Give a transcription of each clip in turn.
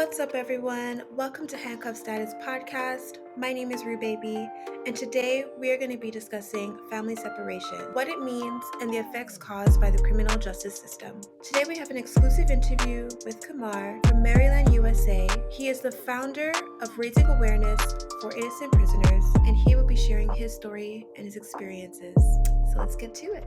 What's up, everyone? Welcome to Handcuff Status Podcast. My name is Rue Baby, and today we are going to be discussing family separation, what it means, and the effects caused by the criminal justice system. Today we have an exclusive interview with Kamara from Maryland, USA. He is the founder of Raising Awareness for Innocent Prisoners, and he will be sharing his story and his experiences. So let's get to it.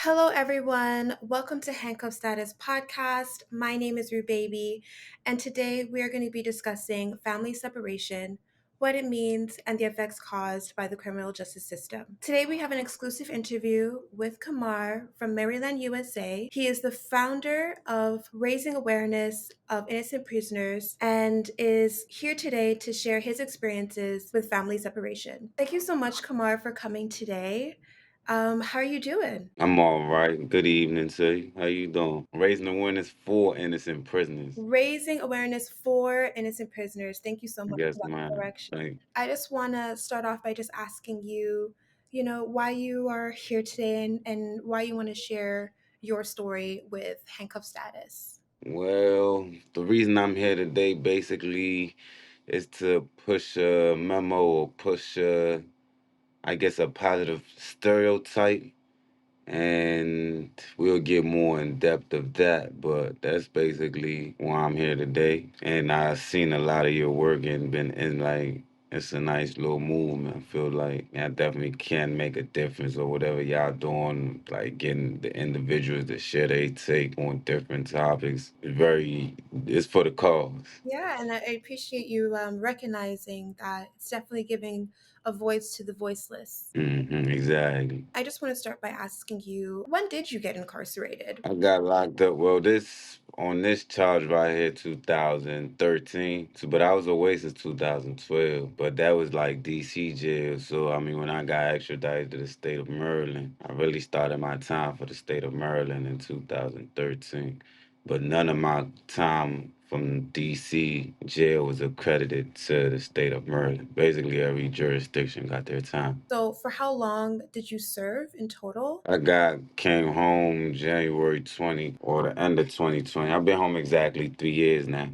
Hello, everyone. Welcome to Handcuff Status Podcast. My name is Rue Baby, and today we are going to be discussing family separation, what it means, and the effects caused by the criminal justice system. Today we have an exclusive interview with Kamara from Maryland, USA. He is the founder of Raising Awareness of Innocent Prisoners and is here today to share his experiences with family separation. Thank you so much, Kamara, for coming today. How are you doing? I'm all right. Good evening to you. How you doing? Raising awareness for innocent prisoners. Raising awareness for innocent prisoners. Thank you so much Yes, for that man. correction. Thank I just want to start off by just asking you, why you are here today and why you want to share your story with Handcuff Status. Well, the reason I'm here today basically is to push a memo or push I guess, a positive stereotype, and we'll get more in depth of that. But that's basically why I'm here today. And I've seen a lot of your work and been in it's a nice little movement. I feel like I definitely can make a difference or whatever y'all doing, like getting the individuals to share their take on different topics. It's for the cause. Yeah, and I appreciate you recognizing that it's definitely giving a voice to the voiceless. Exactly. I just want to start by asking you, when did you get incarcerated? I got locked up. Well, this charge right here, 2013. So, but I was away since 2012. But that was like DC jail. So I mean, when I got extradited to the state of Maryland, I really started my time for the state of Maryland in 2013. But none of my time from DC jail was accredited to the state of Maryland. Basically, every jurisdiction got their time. So, for how long did you serve in total? Came home January 20 or the end of 2020. I've been home exactly 3 years now.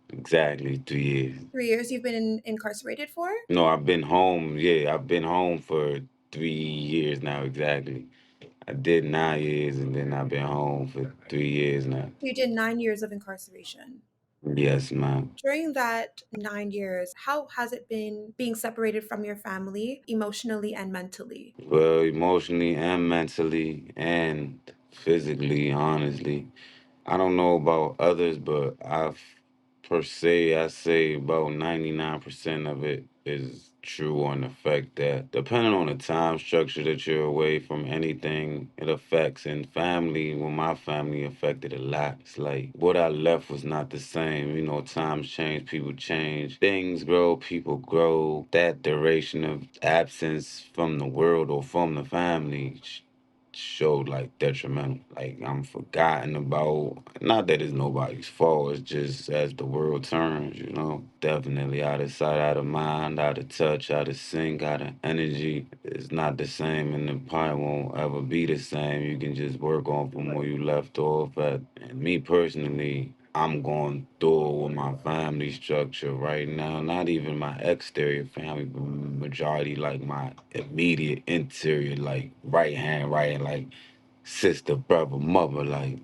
Exactly 3 years. 3 years you've been incarcerated for? No, I've been home. Yeah, I've been home for 3 years now. Exactly. I did 9 years and then I've been home for 3 years now. You did 9 years of incarceration. Yes, ma'am. During that 9 years, how has it been being separated from your family emotionally and mentally? Well, emotionally and mentally and physically, honestly. I don't know about others, but I say about 99% of it is true on the fact that depending on the time structure that you're away from anything, it affects. And family, well, my family affected a lot. It's like what I left was not the same. Times change, people change, things grow, people grow. That duration of absence from the world or from the family showed like detrimental. Like I'm forgotten about. Not that it's nobody's fault. It's just as the world turns, definitely out of sight, out of mind, out of touch, out of sync, out of energy. It's not the same, and it probably won't ever be the same. You can just work on from where you left off at. And me personally, I'm going through it with my family structure right now. Not even my exterior family, but majority like my immediate interior, like right hand, like sister, brother, mother. Like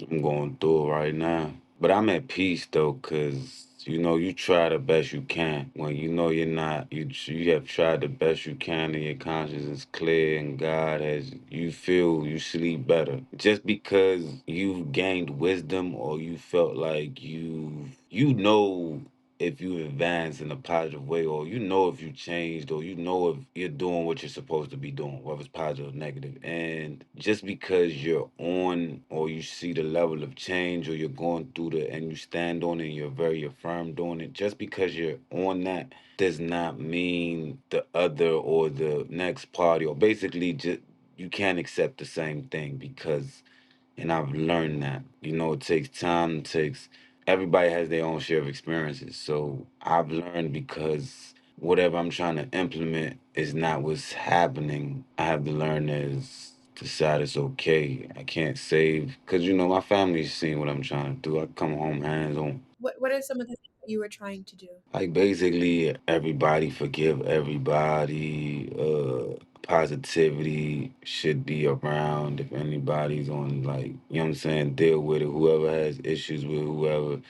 I'm going through it right now. But I'm at peace though, cause you try the best you can. When you know you're not, you have tried the best you can, and your conscience is clear, and God has you feel you sleep better. Just because you've gained wisdom or you felt like you know if you advance in a positive way, or if you changed, or if you're doing what you're supposed to be doing, whether it's positive or negative. And just because you're on, or you see the level of change, or you're going through and you stand on it, and you're very affirmed doing it, just because you're on that does not mean the other or the next party, or basically just you can't accept the same thing. Because and I've learned that. It takes time, everybody has their own share of experiences. So I've learned, because whatever I'm trying to implement is not what's happening, I have to learn is decide it's okay. I can't save because my family's seen what I'm trying to do. I come home hands on. What are some of the things that you were trying to do? Like basically everybody forgive everybody. Positivity should be around if anybody's on like, what I'm saying, deal with it. Whoever has issues with whoever,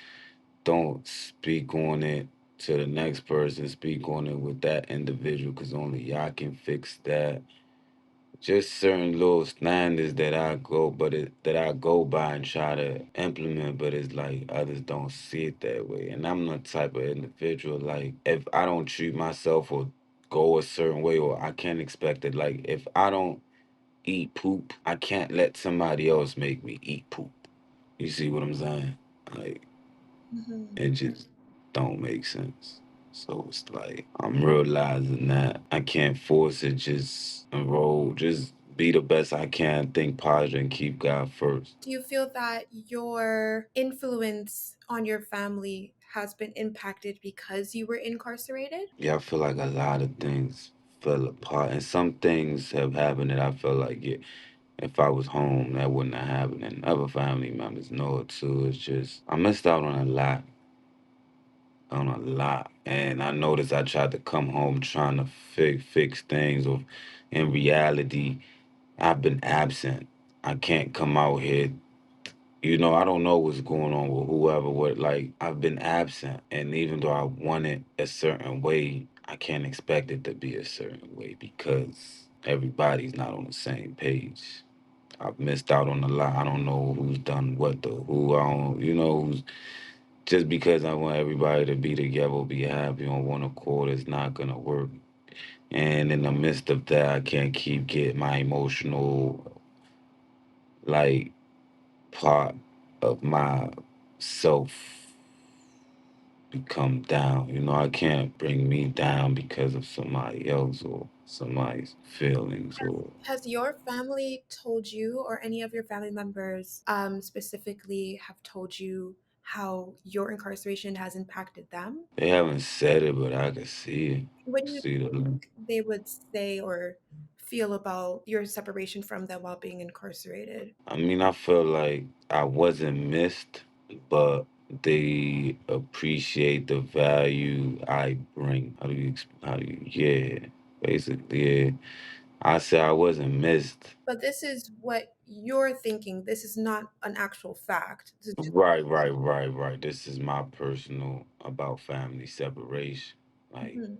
don't speak on it to the next person. Speak on it with that individual because only y'all can fix that. Just certain little standards that I go by and try to implement, but it's like others don't see it that way. And I'm the type of individual like if I don't treat myself or go a certain way, or I can't expect it. Like if I don't eat poop, I can't let somebody else make me eat poop. You see what I'm saying? Like Mhm. it just don't make sense. So it's like I'm realizing that I can't force it. Just enroll, just be the best I can, think positive, and keep God first. Do you feel that your influence on your family has been impacted because you were incarcerated? Yeah, I feel like a lot of things fell apart, and some things have happened that I felt like, yeah, if I was home, that wouldn't have happened. And other family members know it too. It's just I missed out on a lot. And I noticed I tried to come home trying to fix things, or in reality, I've been absent. I can't come out here. I don't know what's going on with whoever, like, I've been absent. And even though I want it a certain way, I can't expect it to be a certain way because everybody's not on the same page. I've missed out on a lot. I don't know who's done what though. Who I don't, who's just because I want everybody to be together, be happy on one accord is not gonna work. And in the midst of that, I can't keep getting my emotional like part of my self become down. I can't bring me down because of somebody else or somebody's feelings or Has your family told you, or any of your family members specifically have told you how your incarceration has impacted them? they haven't said it, but I can see it. What do you See the think they would say or feel about your separation from them while being incarcerated? I mean, I feel like I wasn't missed, but they appreciate the value I bring. Yeah, basically, yeah. I say I wasn't missed. But this is what you're thinking. This is not an actual fact. This is just, Right, right, right, right. This is my personal about family separation. Like, Mhm.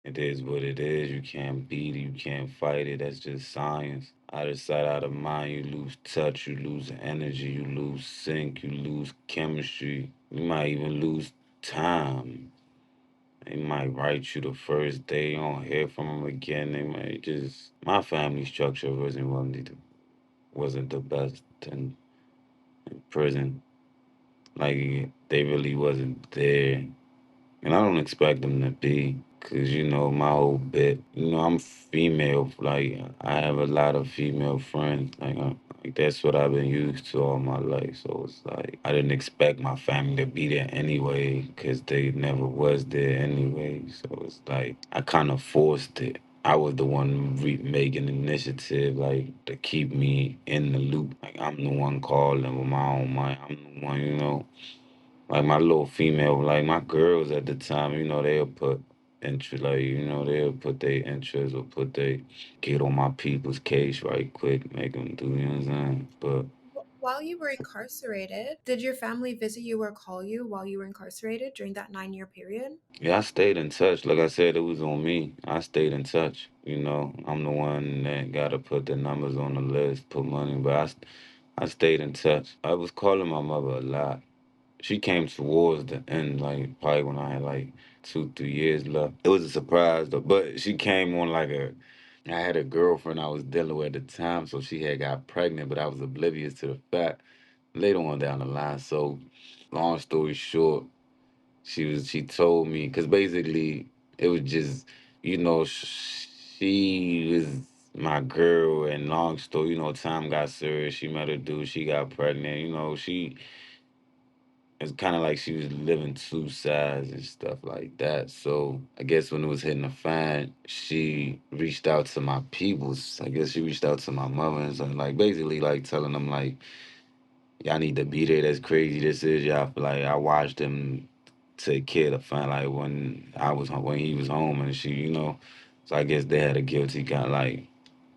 it is what it is. You can't beat it. You can't fight it. That's just science. Out of sight, out of mind. You lose touch. You lose energy. You lose sync. You lose chemistry. You might even lose time. They might write you the first day. You don't hear from them again. They might just. My family structure wasn't the best in prison. Like they really wasn't there. And I don't expect them to be, cause my whole bit. I'm female. Like I have a lot of female friends. Like that's what I've been used to all my life. So it's like I didn't expect my family to be there anyway, cause they never was there anyway. So it's like I kind of forced it. I was the one making initiative, like to keep me in the loop. Like I'm the one calling with my own mind. I'm the one. Like my little female, like my girls at the time, they'll put interest, like, they'll put their interest or get on my people's case right quick, make them do, you know what I'm saying? But While you were incarcerated, did your family visit you or call you while you were incarcerated during that 9 year period? yeah, I stayed in touch. Like I said, it was on me. I stayed in touch. I'm the one that got to put the numbers on the list, put money, but I stayed in touch. I was calling my mother a lot. She came towards the end, like probably when I had like 2, 3 years left. It was a surprise though, but she came on like I had a girlfriend I was dealing with at the time, so she had got pregnant, but I was oblivious to the fact later on down the line. So, long story short, she told me because basically it was just she was my girl, and long story, time got serious. She met a dude, she got pregnant. She it's kind of like she was living two sides and stuff like that. So I guess when it was hitting the fan, she reached out to my peoples. I guess she reached out to my mother and something like basically like telling them like y'all need to be there. That's crazy. This is y'all. Like I watched him take care of the fan like when he was home and she So I guess they had a guilty kind of like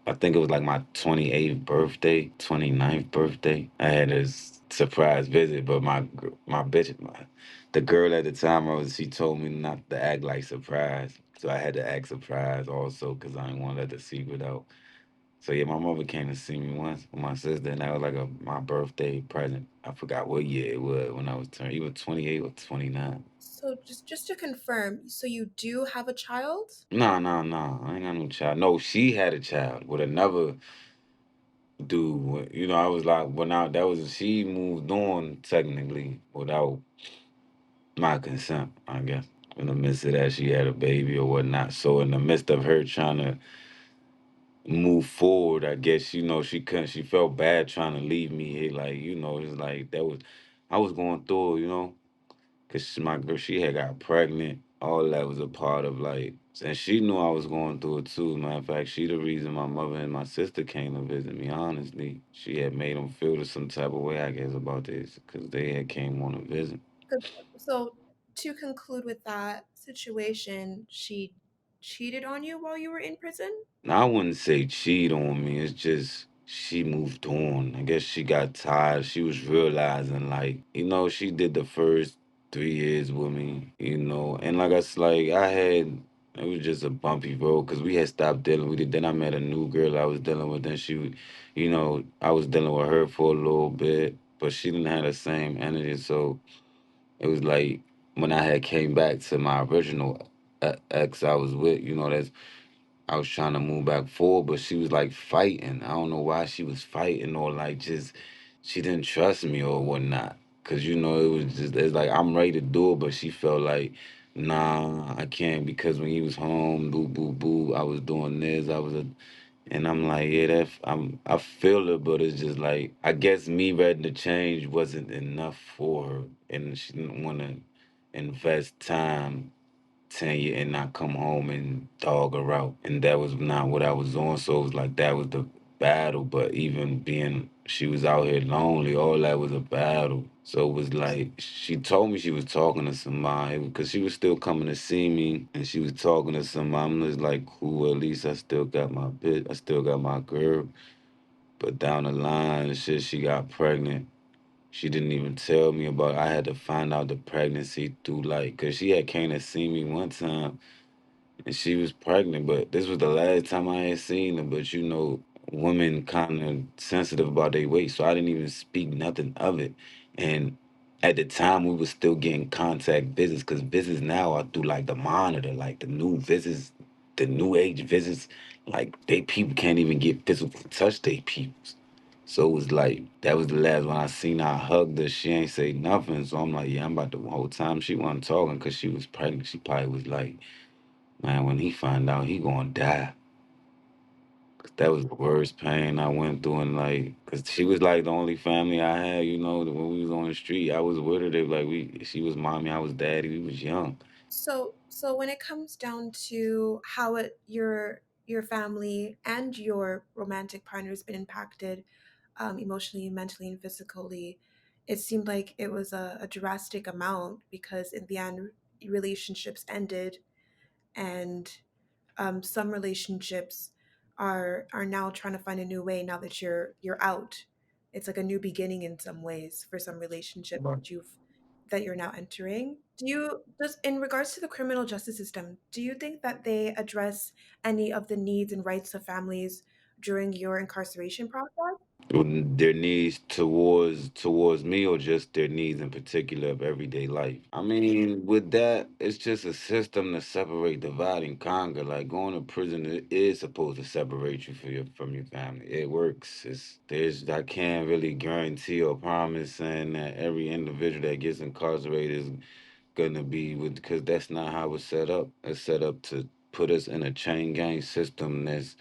I think it was like my 28th birthday, 29th birthday. I had a surprise visit, but my bitch, the girl at the time, she told me not to act like surprise. So I had to act surprised also because I didn't want to let the secret out. So yeah, my mother came to see me once with my sister, and that was like my birthday present. I forgot what year it was when I was turned, either 28 or 29. So just to confirm, so you do have a child? No, no, no. I ain't got no child. No, she had a child with another dude. I was like, when I that was she moved on technically without my consent, I guess. In the midst of that, she had a baby or whatnot. So in the midst of her trying to move forward, I guess she couldn't. She felt bad trying to leave me here. Like it's like that was I was going through. Cause my girl, she had got pregnant. All that was a part of like, and she knew I was going through it too. Matter of fact, she the reason my mother and my sister came to visit me. Honestly, she had made them feel some type of way, I guess, about this, cause they had came on a visit. 'Cause- So to conclude with that situation, she cheated on you while you were in prison? Now, I wouldn't say cheat on me. It's just she moved on. I guess she got tired. She was realizing, like, she did the first 3 years with me, and like I had, it was just a bumpy road because we had stopped dealing with it. Then I met a new girl I was dealing with. Then I was dealing with her for a little bit, but she didn't have the same energy. So it was like when I had came back to my original ex I was with, that's I was trying to move back forward, but she was like fighting. I don't know why she was fighting or like just she didn't trust me or whatnot. Cause it was just it's like I'm ready to do it, but she felt like, nah, I can't because when he was home, boo boo boo, I was doing this, and I'm like, yeah, I feel it, but it's just like I guess me ready to change wasn't enough for her, and she didn't want to invest time 10 year and not come home and dog her out. And that was not what I was on. So it was like that was the battle. But even being she was out here lonely, all that was a battle. So it was like she told me she was talking to somebody because she was still coming to see me and she was talking to somebody. I'm just like, cool, at least I still got my bitch, I still got my girl. But down the line, shit, she got pregnant. She didn't even tell me about it. I had to find out the pregnancy through like, cause she had came to see me one time and she was pregnant, but this was the last time I had seen her. But women kind of sensitive about their weight, so I didn't even speak nothing of it. And at the time, we was still getting contact visits because visits now are through like the monitor, like the new visits, the new age visits. Like they people can't even get physical touch they peoples. So it was like that was the last one I seen. I hugged her. She ain't say nothing. So I'm like, yeah, I'm about the whole time she wasn't talking because she was pregnant. She probably was like, man, when he find out, he gonna die. 'Cause that was the worst pain I went through, and like, cause she was like the only family I had. When we was on the street, I was with her. They like she was mommy, I was daddy. We was young. So when it comes down to how your family and your romantic partner has been impacted emotionally, mentally, and physically, it seemed like it was a drastic amount because in the end, relationships ended, and some relationships are now trying to find a new way now that you're out. It's like a new beginning in some ways for some relationships Right. that you're now entering. Do you just in regards to the criminal justice system, do you think that they address any of the needs and rights of families during your incarceration process? Their needs towards me, or just their needs in particular of everyday life. I mean, with that, it's just a system to separate, divide, and conquer. Like going to prison is supposed to separate you from your family. It works. I can't really guarantee or promise saying that every individual that gets incarcerated is gonna be with because that's not how it's set up. It's set up to put us in a chain gang system that's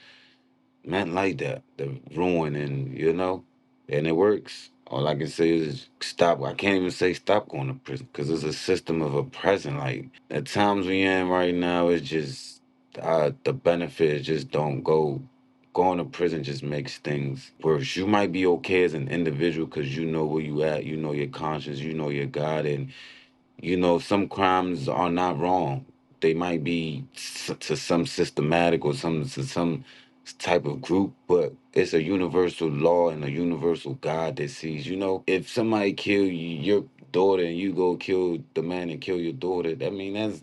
meant like that, the ruin and and it works. All I can say is stop. I can't even say stop going to prison because it's a system of oppression. Like the times we in right now, it's just the benefits just don't go. Going to prison just makes things worse. You might be okay as an individual because you know where you at, you know your conscience, you know your God, and you know, some crimes are not wrong. They might be to some systematic or some to some type of group, but it's a universal law and a universal God that sees. You know, if somebody kill your daughter and you go kill the man and kill your daughter, I mean that's.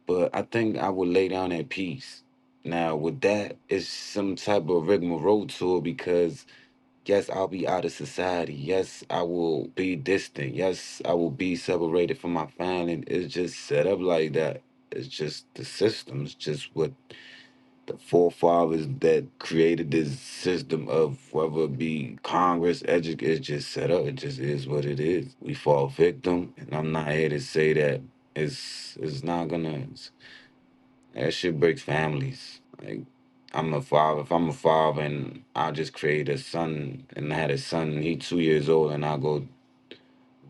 But I think I would lay down at peace. Now with that, it's some type of rigmarole to it because yes, I'll be out of society. Yes, I will be distant. Yes, I will be separated from my family. It's just set up like that. It's just the system. It's just what the forefathers that created this system of whether it be Congress, it's just set up. It just is what it is. We fall victim, and I'm not here to say that it's not gonna. That shit breaks families. Like I'm a father. If I'm a father and I just create a son and I had a son, he 2 years old, and I go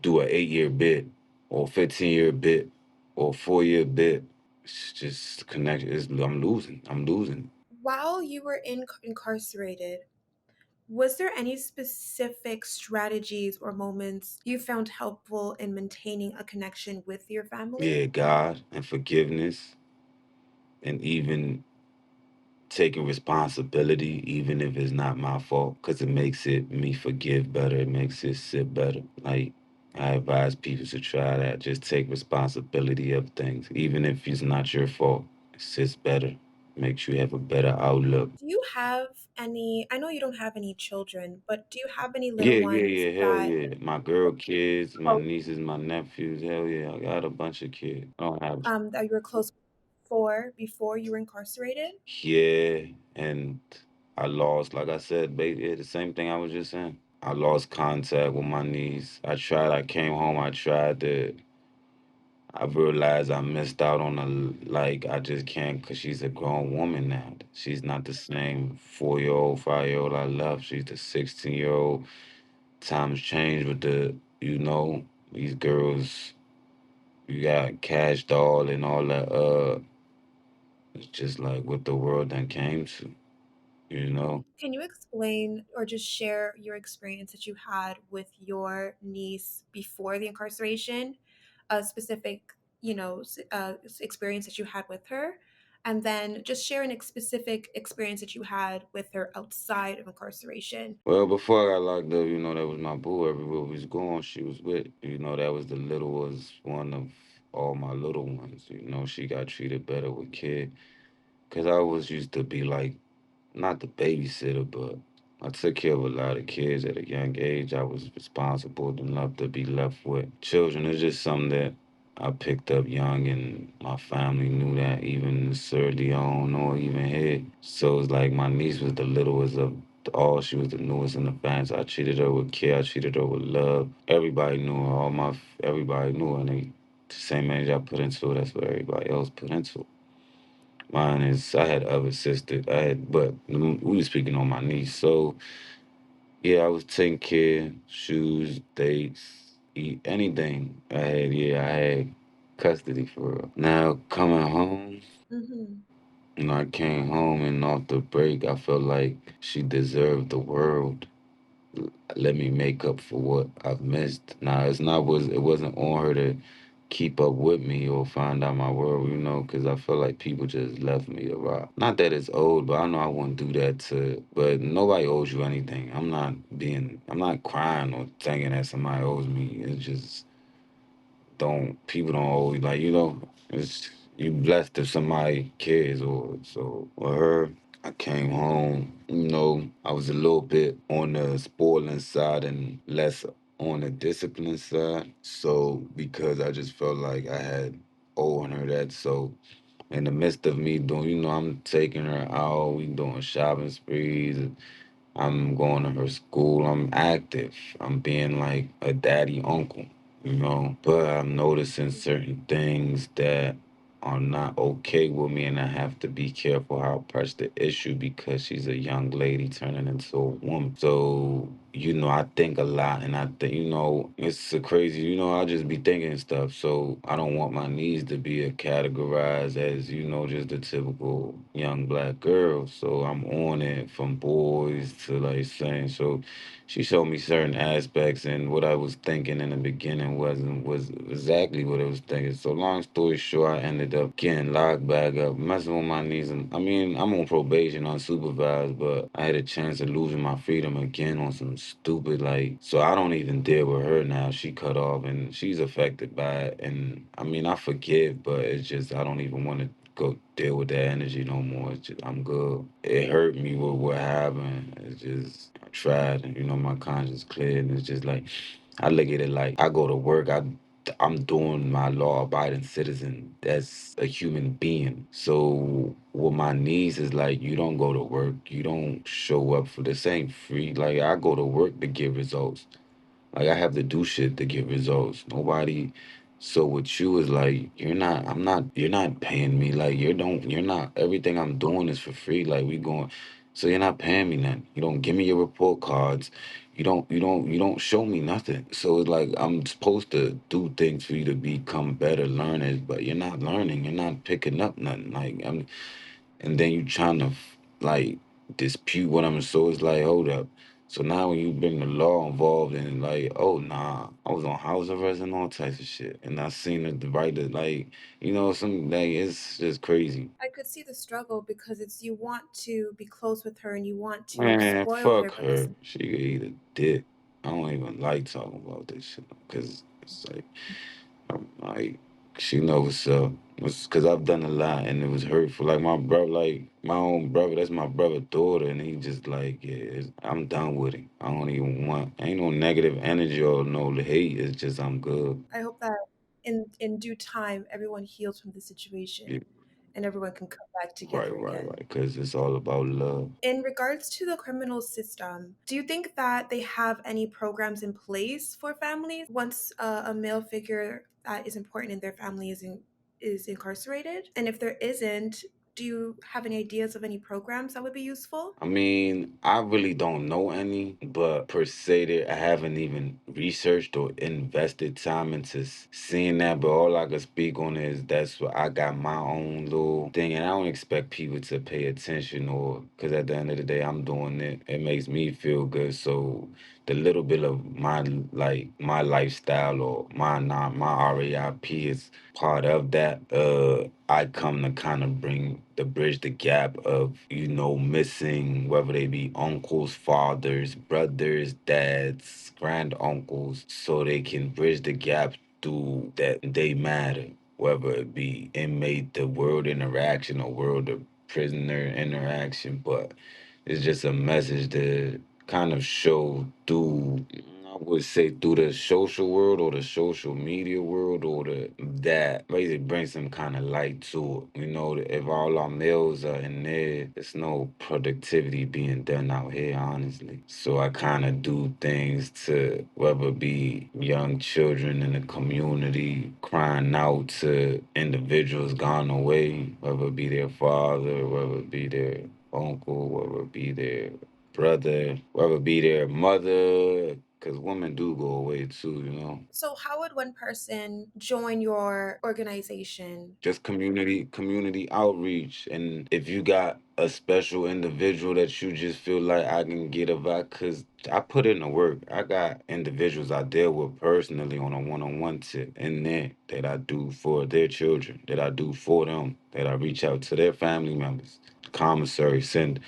do a 8 year bid or 15 year bid or 4 year bid, it's just connection. I'm losing. I'm losing. While you were incarcerated, was there any specific strategies or moments you found helpful in maintaining a connection with your family? Yeah, God and forgiveness and even taking responsibility, even if it's not my fault, because it makes it me forgive better. It makes it sit better. Like I advise people to try that. Just take responsibility of things, even if it's not your fault. It sits better. Makes you have a better outlook. Do you have any, I know you don't have any children, but do you have any little Yeah, yeah, ones yeah. Hell that, yeah. My girl kids, my oh, nieces, my nephews. Hell yeah. I got a bunch of kids. I don't have. that you were close for before you were incarcerated? Yeah, and I lost, like I said, baby, the same thing I was just saying. I lost contact with my niece. I came home, I realized I missed out on like, I just can't, because she's a grown woman now. She's not the same 4 year old, 5 year old I love. She's the 16-year old. Times change with these girls, you got cash doll and all that. It's just like what the world then came to, you know? Can you explain or just share your experience that you had with your niece before the incarceration, a specific, experience that you had with her, and then just share a specific experience that you had with her outside of incarceration? Well, before I got locked up, that was my boo. Everywhere we was going, she was with. That was the littlest one of all my little ones. She got treated better with kid. Cause I was used to be like, not the babysitter, but I took care of a lot of kids at a young age. I was responsible enough to be left with children. It's just something that I picked up young, and my family knew that, even Sir Leon or even Head. So it's like my niece was the littlest of all. She was the newest in the family. So I treated her with care. I treated her with love. Everybody knew her. Everybody knew her. And the same age I put into it, that's what everybody else put into it. Mine is I had other sisters. But we were speaking on my niece. So yeah, I was taking care, shoes, dates, eat anything. I had custody for real. Now coming home, Mm-hmm. I came home and off the break, I felt like she deserved the world. Let me make up for what I've missed. Now it wasn't on her to keep up with me or find out my world, because I feel like people just left me to rot. Not that it's old, but I know I wouldn't do that to. But nobody owes you anything. I'm not crying or thinking that somebody owes me. It's just don't people don't owe you, like, it's you blessed if somebody cares. Or so with her, I came home, I was a little bit on the spoiling side and less on the discipline side. So because I just felt like I had owing her that. So in the midst of me doing, I'm taking her out, we doing shopping sprees, I'm going to her school. I'm active. I'm being like a daddy uncle. But I'm noticing certain things that are not okay with me, and I have to be careful how I approach the issue because she's a young lady turning into a woman. So I think a lot, and I think, it's a crazy, I just be thinking stuff. So I don't want my needs to be categorized as, just the typical young black girl. So I'm on it from boys to like saying. So she showed me certain aspects, and what I was thinking in the beginning was exactly what I was thinking. So long story short, I ended up getting locked back up, messing with my knees, and I mean I'm on probation, unsupervised, but I had a chance of losing my freedom again on some stupid like. So I don't even deal with her now. She cut off, and she's affected by it, and I mean I forgive, but it's just I don't even want to go deal with that energy no more. It's just, I'm good. It hurt me with what happened. It's just I tried, and my conscience cleared, and it's just like I look at it like I go to work. I'm doing my law-abiding citizen. That's a human being. So with my needs is like you don't go to work. You don't show up for this ain't free. Like I go to work to get results. Like I have to do shit to get results. Nobody. So with you is like you're not. I'm not. You're not paying me. Like you don't. You're not. Everything I'm doing is for free. Like we going. So you're not paying me nothing. You don't give me your report cards. You don't. You don't. You don't show me nothing. So it's like I'm supposed to do things for you to become better learners, but you're not learning. You're not picking up nothing. Like I'm and then you trying to like dispute what I'm. So it's like, hold up. So now when you bring the law involved and like, oh nah, I was on house arrest and all types of shit, and I seen the right to like, some like it's just crazy. I could see the struggle because it's you want to be close with her and you want to Man, spoil her, fuck but this her. She could eat a dick. I don't even like talking about this shit because it's like like she knows what's up. Cause I've done a lot and it was hurtful. Like my brother, like my own brother, that's my brother daughter, and he just like, yeah, I'm done with it. I don't even want, ain't no negative energy or no hate. It's just I'm good. I hope that in due time everyone heals from the Yeah, situation and everyone can come back right, together right, again. right. Cause it's all about love. In regards to the criminal system, do you think that they have any programs in place for families once a male figure that is important in their family is incarcerated? And if there isn't, do you have any ideas of any programs that would be useful? I mean, I really don't know any, but per se, I haven't even researched or invested time into seeing that. But all I can speak on is that's what I got my own little thing, and I don't expect people to pay attention or because at the end of the day, I'm doing it. It makes me feel good. So the little bit of my lifestyle or my RAIP is part of that. I come to kind of bridge the gap of missing, whether they be uncles, fathers, brothers, dads, grand uncles, so they can bridge the gap through that they matter, whether it be inmate the world interaction or world of prisoner interaction. But it's just a message to kind of show through, I would say, through the social world or the social media world or that basically bring some kind of light to it. If all our males are in there, there's no productivity being done out here, honestly. So I kind of do things to whether it be young children in the community crying out to individuals gone away, whether it be their father, whether it be their uncle, whether it be their brother, whether it be their mother, because women do go away too. So, how would one person join your organization? Just community outreach, and if you got a special individual that you just feel like I can get about, because I put in the work. I got individuals I deal with personally on a one-on-one tip in there that I do for their children, that I do for them, that I reach out to their family members, commissary, send.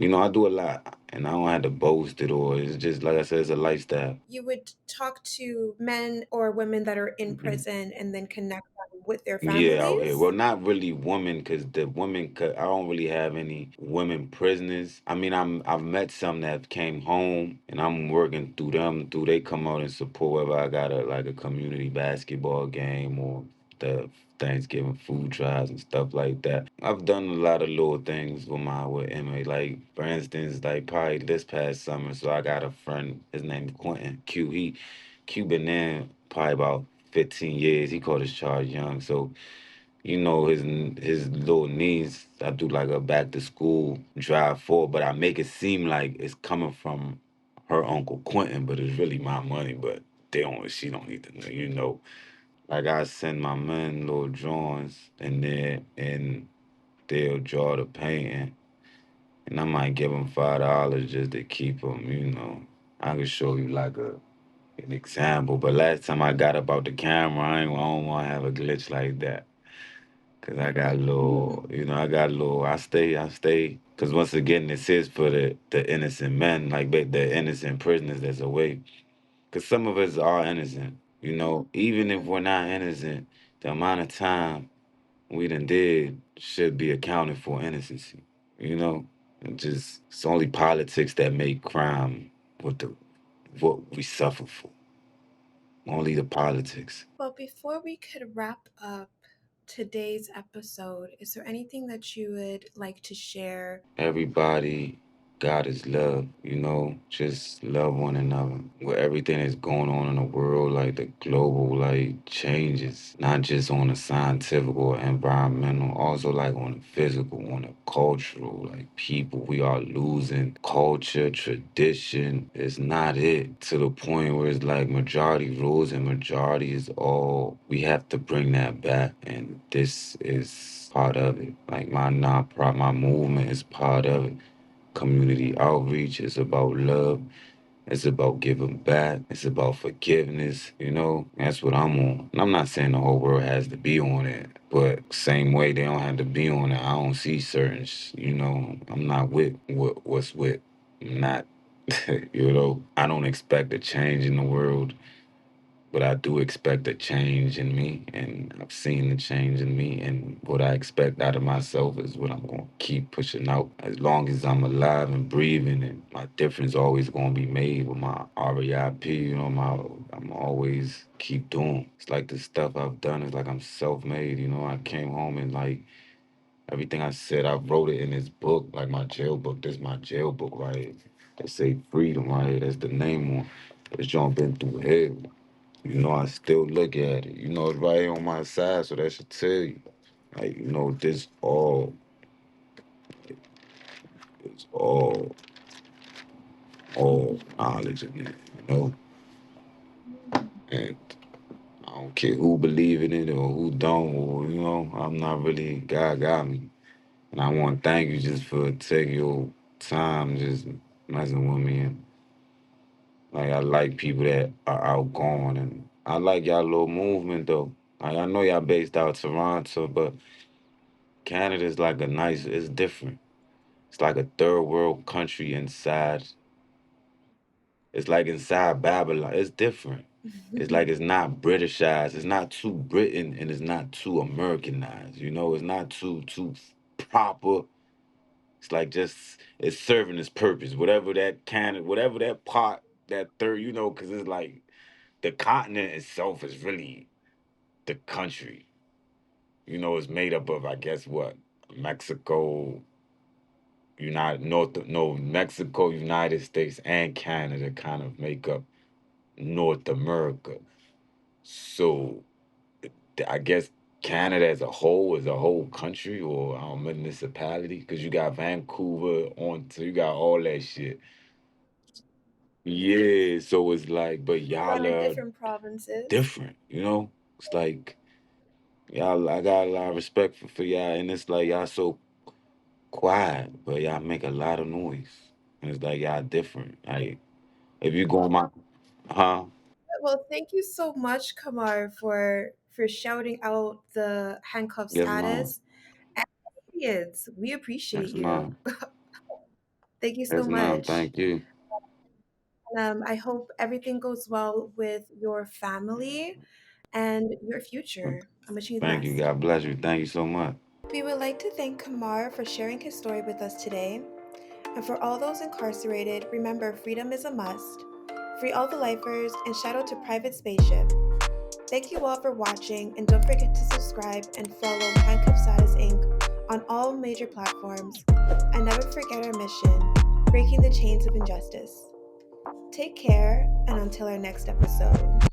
I do a lot, and I don't have to boast it, or it's just like I said, it's a lifestyle. You would talk to men or women that are in Mhm. prison and then connect them with their Yeah, out here. families. Well, not really women, because the women, cause I don't really have any women prisoners. I mean, I've met some that came home, and I'm working through them. Through they come out and support whether I got a community basketball game or the Thanksgiving food drives and stuff like that. I've done a lot of little things with Emma. Like for instance, like probably this past summer. So I got a friend. His name is Quentin Q. Q been in probably about 15 years. He caught his charge young. So his little niece, I do like a back to school drive for, but I make it seem like it's coming from her Uncle Quentin, but it's really my money. But they don't. She don't need to know. Like I send my men little drawings in there, and they'll draw the painting, and I might give them $5 just to keep them. I can show you like an example. But last time I got about the camera, I don't want to have a glitch like that. Cause I got a little, I got a little. I stay. Cause once again, this is for the innocent men, like the innocent prisoners that's away. Cause some of us are innocent. Even if we're not innocent, the amount of time we done did should be accounted for innocency. You know, it's only politics that make crime what we suffer for. Only the politics. Well, before we could wrap up today's episode, is there anything that you would like to share? Everybody, God is love, just love one another. With everything that's going on in the world, like the global like changes, not just on the scientific or environmental, also like on the physical, on the cultural, like people, we are losing culture, tradition. It's not it to the point where it's like majority rules and majority is all. We have to bring that back, and this is part of it. Like my non-profit, my movement is part of it. Community outreach is about love. It's about giving back. It's about forgiveness. That's what I'm on. And I'm not saying the whole world has to be on it, but same way they don't have to be on it. I don't see certain, I'm not with what's with. I'm not, I don't expect a change in the world, but I do expect a change in me, and I've seen the change in me. And what I expect out of myself is what I'm going to keep pushing out. As long as I'm alive and breathing, and my difference always going to be made with my REIP, I'm always keep doing. It's like the stuff I've done is like I'm self made. I came home and like everything I said, I wrote it in this book, like my jail book. This is my jail book right here. They say freedom right here. That's the name on. This joint been through hell. I still look at it. It's right on my side, so that should tell you. Like, this all knowledge in it, And I don't care who believe in it or who don't, or, I'm not really, God got me. And I want to thank you just for taking your time just messing with me. And, like, I like people that are outgoing. And I like y'all little movement, though. Like, I know y'all based out of Toronto, but Canada's like it's different. It's like a third world country inside. It's like inside Babylon. It's different. It's like it's not Britishized. It's not too Britain and it's not too Americanized. It's not too proper. It's like just it's serving its purpose. Whatever that part, that third, because it's like the continent itself is really the country. It's made up of I guess what Mexico, Mexico, United States, and Canada kind of make up North America. So I guess Canada as a whole is a whole country or municipality because you got Vancouver so you got all that shit. Yeah, so it's like, but A lot y'all of are different provinces. different. It's like y'all, I got a lot of respect for y'all, and it's like y'all so quiet, but y'all make a lot of noise. And it's like y'all different. Like if you go on my, huh? Well, thank you so much, Kamar, for shouting out the handcuff Yes, mom. status. And kids, we appreciate Yes, you. mom. Thank you so Yes, ma'am. much. Thank you. I hope everything goes well with your family and your future. I'm wishing you the Thank you. best. God bless you. Thank you so much. We would like to thank Kamar for sharing his story with us today. And for all those incarcerated, remember freedom is a must. Free all the lifers, and shout out to Private Spaceship. Thank you all for watching, and don't forget to subscribe and follow Handcuff Status Inc. on all major platforms. And never forget our mission, breaking the chains of injustice. Take care, and until our next episode.